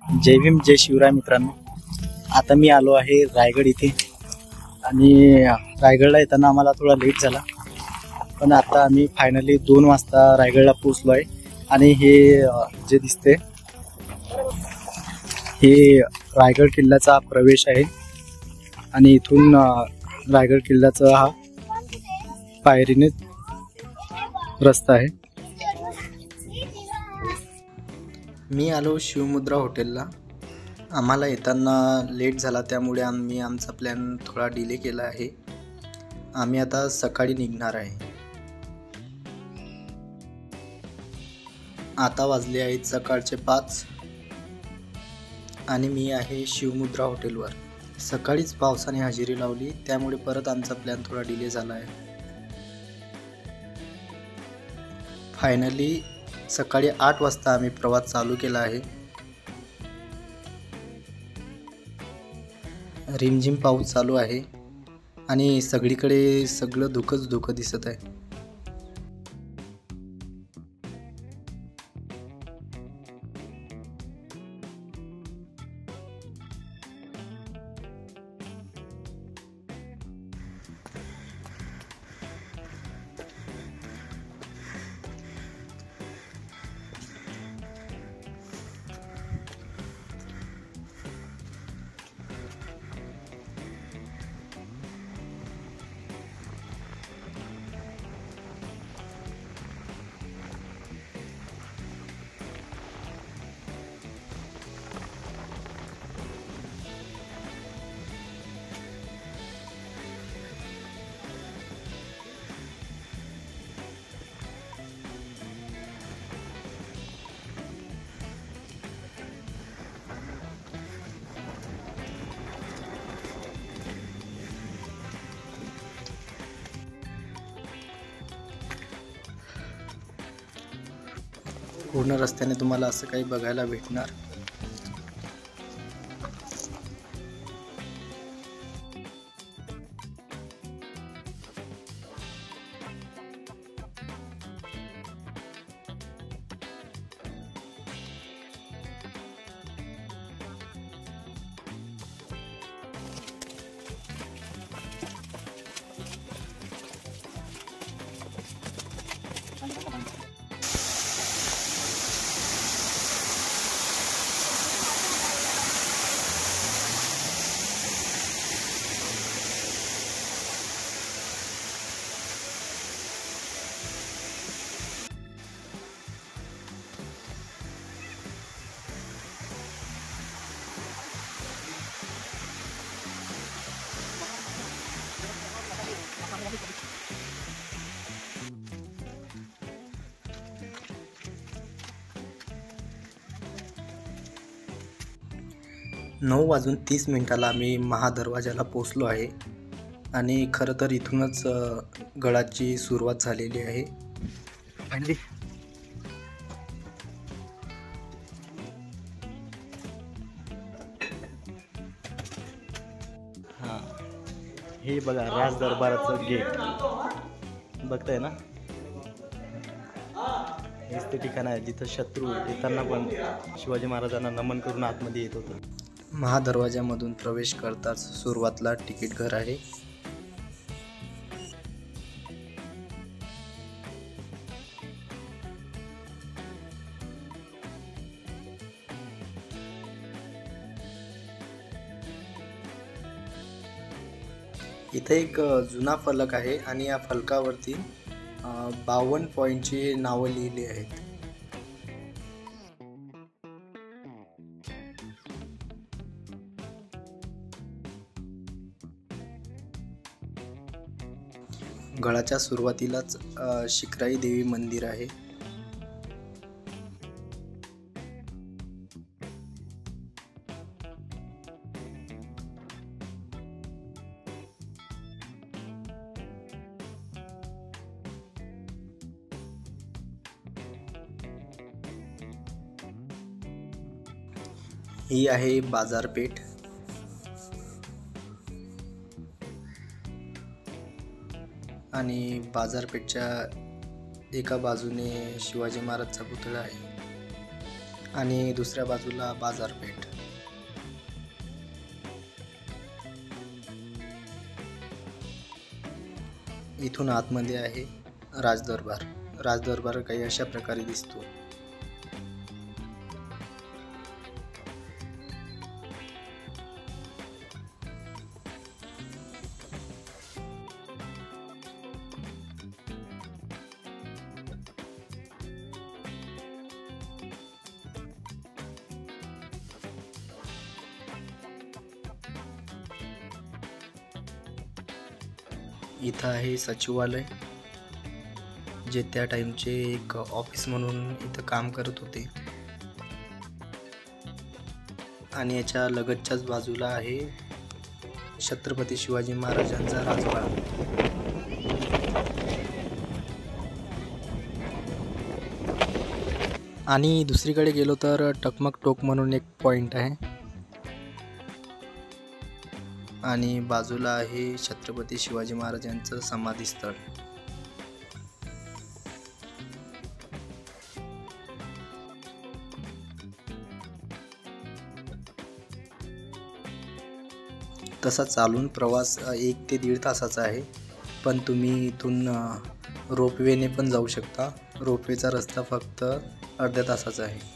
जय भीम जय शिवराय मित्रांनो. आता मी आलो आहे रायगड इथे आणि रायगडला येताना आम्हाला थोडा लेट झाला, पण आता आम्ही फायनली 2 वाजता रायगडला पोहोचलो आहे. आणि हे जे दिसते हे रायगड किल्ल्याचा प्रवेश आहे आणि इथून रायगड किल्ल्याचा हा पायरीने रस्ता आहे. मी आलो शिवमुद्रा हॉटेलला. आम्हाला येताना लेट झाला, त्यामुळे आम्ही आमचा प्लॅन थोडा डिले केला आहे. आम्ही आता सकाळी निघणार आहे. आता वाजले आहेत सकाळचे 5 आणि मी आहे शिवमुद्रा हॉटेलवर. सकाळीच पावसाने हजेरी लावली, त्यामुळे परत आमचा प्लॅन थोडा डिले झाला आहे. फायनली सकाळी 8 वाजता आम्ही प्रवास चालू केला आहे. रिमझिम पाऊस चालू आहे आणि सगळीकडे सगळं धुकंच धुकं दिसत आहे. पूर्ण रस्त्याने तुम्हाला असं काही बघायला भेटणार. नऊ वाजून 30 मिनिटाला आम्ही महादरवाजाला पोचलो आहे आणि खरं तर इथूनच गडाची सुरुवात झालेली आहे. फायनली हां, हे बघा राज दरबाराचं गेट बघताय ना. हेच ते ठिकाण आहे जिथं शत्रू येताना पण शिवाजी महाराजांना नमन करून आतमध्ये येत होतं. महादरवाजामधून प्रवेश करताच सुरुवातला तिकीट घर आहे. इथे एक जुना फलक आहे आणि या फलकावरती 52 पॉईंटची नावं लिहिली आहेत. गडाच्या सुरुवातीलाच शिखराई देवी मंदिर आहे. ही आहे बाजारपेठ. आणि बाजारपेठच्या एका बाजूने शिवाजी महाराजचा पुतळा आहे आणि दुसऱ्या बाजूला बाजारपेठ. इथून आतमध्ये आहे राजदरबार. राजदरबार काही अशा प्रकारे दिसतो. इथं आहे सचिवालय, जे त्या टाइमचे एक ऑफिस म्हणून इथं काम करत होते. आणि याच्या लगतच्याच बाजूला आहे छत्रपती शिवाजी महाराजांचा राजवाडा. आणि दुसरीकडे गेलो तर टकमक टोक म्हणून एक पॉइंट आहे. आणि बाजूला आहे छत्रपती शिवाजी महाराजांचं समाधीस्थळ. तसा चालून प्रवास 1 ते 1.5 तासाचा आहे, पण तुम्ही इथून रोपवेने पण जाऊ शकता. रोपवेचा रस्ता फक्त अर्ध्या तासाचा आहे.